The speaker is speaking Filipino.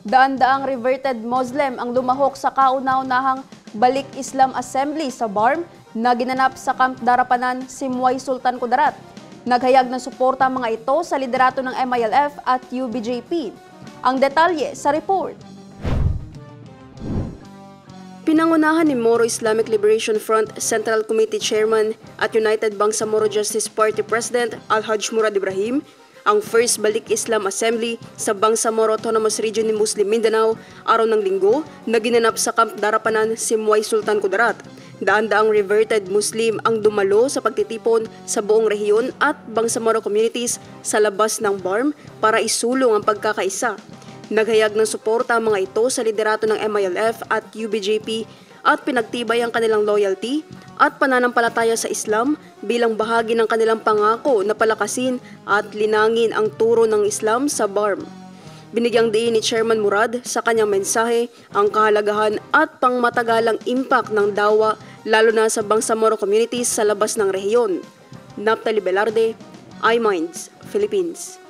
Daan-daang reverted Muslim ang lumahok sa kauna-unahang Balik Islam Assembly sa BARM na ginanap sa Camp Darapanan, Simway, Sultan Kudarat. Naghayag ng suporta ang mga ito sa liderato ng MILF at UBJP. Ang detalye sa report. Pinangunahan ni Moro Islamic Liberation Front Central Committee Chairman at United Bangsamoro Justice Party President Al-Hajj Murad Ibrahim ang First Balik Islam Assembly sa Bangsamoro Autonomous Region ni Muslim Mindanao araw ng Linggo na ginanap sa Camp Darapanan, Simway, Sultan Kudarat. Daan-daang reverted Muslim ang dumalo sa pagtitipon sa buong rehiyon at Bangsamoro communities sa labas ng BARM para isulong ang pagkakaisa. Naghayag ng suporta ang mga ito sa liderato ng MILF at UBJP at pinagtibay ang kanilang loyalty at pananampalataya sa Islam bilang bahagi ng kanilang pangako na palakasin at linangin ang turo ng Islam sa BARM. Binigyang diin ni Chairman Murad sa kanyang mensahe ang kahalagahan at pangmatagalang impact ng dawa lalo na sa Bangsamoro communities sa labas ng rehiyon. Naphtali Velarde, iMinds, Philippines.